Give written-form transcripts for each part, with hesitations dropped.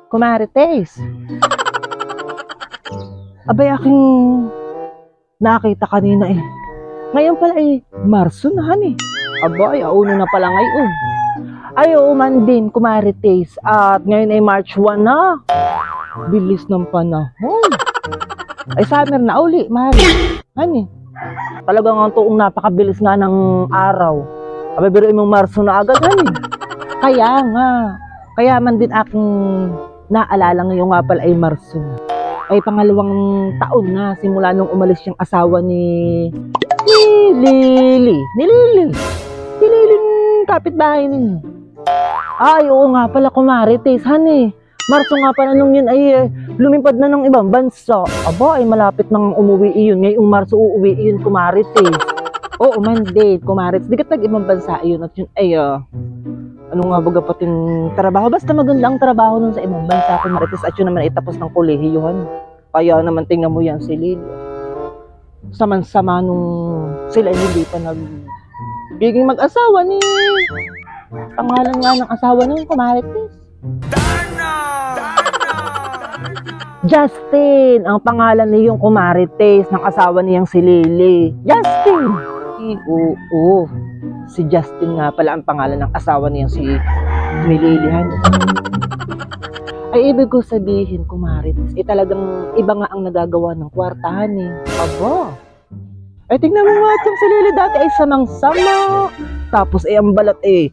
Kumarites, abay aking nakita kanina eh. Ngayon pala eh, Marso na han eh. Abay, auno na pala ngayon. Ay, oo man din, Kumarites. At ngayon ay March 1 na. Bilis ng panahon. Ay, summer na uli, Mari. Hani, talagang ang tuong napakabilis nga ng araw. Abay, biruin mong Marso na agad, hani. Kaya nga, kaya man din aking naalala ngayon nga pala ay Marso. Ay pangalawang taon na simula nung umalis yung asawa ni Lily. Ni Lily. Si Lily kapitbahay ninyo. Ay, oo nga pala, Kumarites, hani. Marso nga pala nung yun ay lumipad na ng ibang bansa. Aba, ay malapit nang umuwi iyon. Ngayong Marso uuwi iyon, Kumarites. Oo man din, Kumarites. Di ka tag-ibang bansa iyon at yun ay ano nga baga pating trabaho. Basta maganda ang trabaho nun sa ibang bansa, Kumarites. At yun naman ay tapos ng kolehiyohan. Kaya naman tingnan mo yan si Lily. Saman-sama nung sila ay hindi pa nagiging mag-asawa ni pangalan nga ng asawa nun, Kumarites. Justin! Ang pangalan niyong Kumarites ng asawa niyang si Lily. Justin! Oo. Si Justin nga pala ang pangalan ng asawa niyang si Lily. Ay, ibig ko sabihin, Kumarites, talagang iba nga ang nagagawa ng kwartahan eh. Aba! Ay, tingnan mo nga itong si Lily dati ay samang-sama. Tapos ay ang balat eh.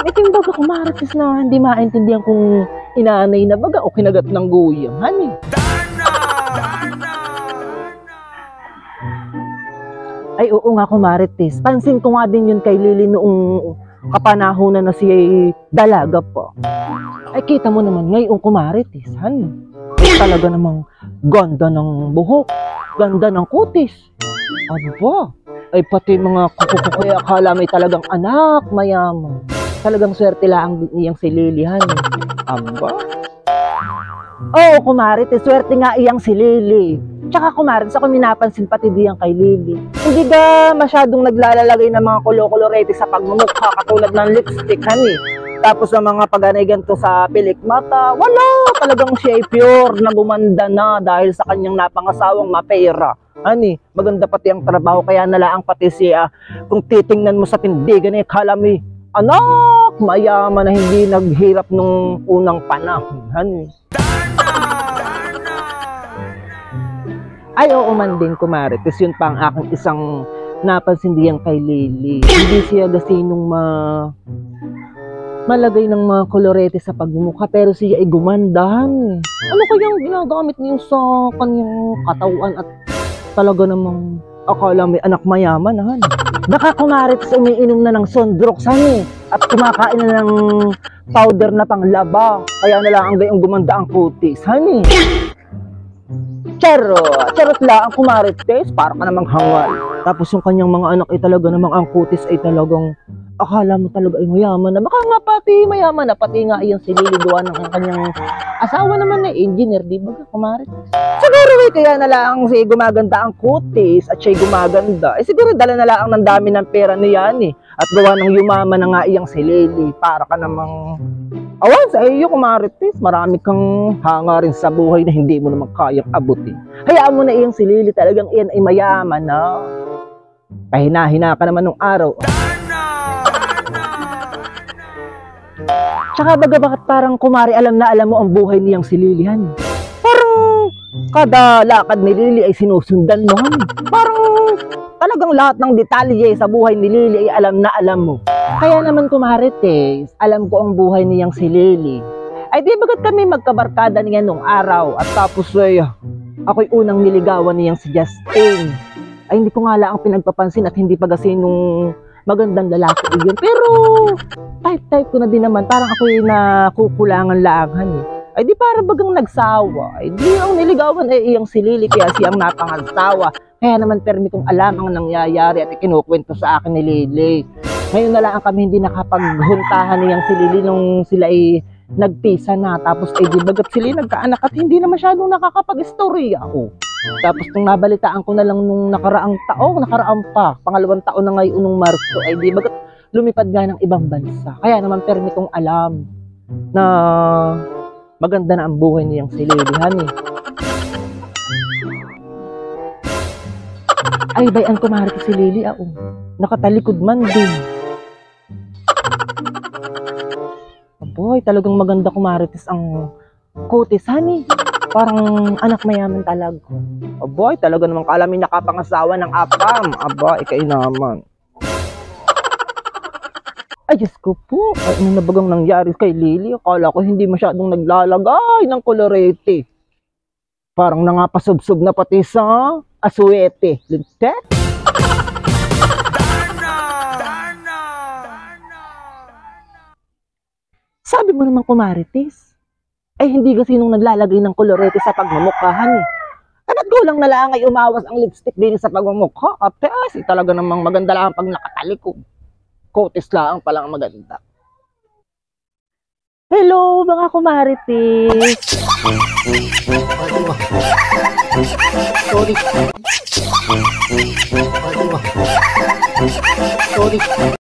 Iting baga, Kumarites, na hindi maintindihan kung inanay na baga o kinagat ng guyam, hani. Ay, oo nga, Kumarites. Pansin ko nga din yun kay Lily noong kapanahonan na siya dalaga pa. Ay, kita mo naman ngayon, Kumarites, hani. Ay, talaga namang ganda ng buhok, ganda ng kutis. Aba, ay pati mga kukuko kaya akala may talagang anak, mayaman. Talagang swerte lang niyang si Lily, hani. Aba. Oo, Kumarites, swerte nga iyang si Lily. Tsaka, Kumarites, ako minapansin pati diyan kay Lily. Hindi ba masyadong naglalalagay ng mga kulo-kolorete sa pagmumukha katulad ng lipstick, hani? Tapos ang mga paganay ganito sa pilik mata, wala, talagang siya ay pure na gumanda na dahil sa kanyang napangasawang mapera. Hani, maganda pati ang trabaho, kaya nalaang pati siya. Kung titingnan mo sa tindigan eh, kala mo, anak, mayaman na hindi naghirap nung unang panahon. Hani. Ay, oo man din, Kumarites, yun pa ang aking isang napansin diyan kay Lily. Hindi siya gasinong malagay ng mga kolorete sa pagmumukha, pero siya ay gumandahan. Ano kayang ginagamit niyo sa kanyang katawan at talaga namang akala may anak mayaman, han? Baka, Kumarites, umiinom na ng Sondrox, han, at kumakain na ng powder na panglaba, kaya na lang ang gayong gumanda ang kutis, han. Charot lang, Kumarites, para ka namang hangal. Tapos yung kanyang mga anak ay talaga namang ang kutis ay talagang akala mo talaga ay mayaman na. Baka nga pati mayaman na, pati nga yung si Lily gawa ng kanyang asawa naman na engineer, di ba, Kumarites? Siguro kaya na lang si gumaganda ang kutis at siya'y gumaganda. Eh siguro dala na lang ng dami ng pera niya eh. At gawa ng yumaman na nga iyang si Lily. Para ka namang awan sa iyo, Kumarites, marami kang hangarin sa buhay na hindi mo naman kayang abutin. Hayaan mo na iyang si Lily, talagang iyan ay mayaman na. Kahina-hina ka naman nung araw. Tsaka baga bakit parang, Kumari, alam na alam mo ang buhay niyang si Lily, han? Parang kada lakad ni Lily ay sinusundan mo, han? Parang talagang lahat ng detalye sa buhay ni Lily ay alam na alam mo. Kaya naman, Kumarites, alam ko ang buhay niyang si Lily. Ay di bagat kami magkabarkada niya nung araw at tapos ay ako'y unang niligawan niyang si Justin. Ay hindi ko nga lang ang pinagpapansin at hindi pa kasi nung magandang lalaki iyon. Pero type ko na din naman, parang ako'y nakukulangan laanghan eh. Ay di para bagang nagsawa. Ay di ang niligawan ay iyang si Lily, kaya siyang napangasawa. Kaya naman permi kong alam ang nangyayari at ikinukwento sa akin ni Lily. Ngayon na lang kami hindi nakapaghuntahan niyang si Lily nung sila ay nagpisa na. Tapos di bagat sila nagkaanak at hindi na masyadong nakakapag-istorya ako. Tapos nung nabalitaan ko na lang nung nakaraang pa, pangalawang taon na ngayon nung Marso, ay di bagat lumipad nga ng ibang bansa. Kaya naman permi kong alam na maganda na ang buhay niyang si Lilihan eh. Ay, bayan kumari si Lily, nakatalikod man din. Aboy, talagang maganda kumaritis ang kutis, honey. Parang anak mayaman talaga. Aboy, talaga namang kalamin nakapangasawa ng apam. Aba, ikay naman. Ay, Diyos ko po. Ay, ano na bagang nangyari kay Lily? Akala ko hindi masyadong naglalagay ng kolorete. Parang nangapasubsob na pati sa aswete. Lintet? Sabi mo naman kumaritis. Ay hindi kasi nung naglalagay ng kolorete sa pagmamukhahan eh. Ba't gulang na lang ay umawas ang lipstick din sa pagmamukha? Apes, talaga namang maganda lang pag nakatalikod. Kotis lang palang maganda. Hello mga kumaritis. Sorry. Sorry.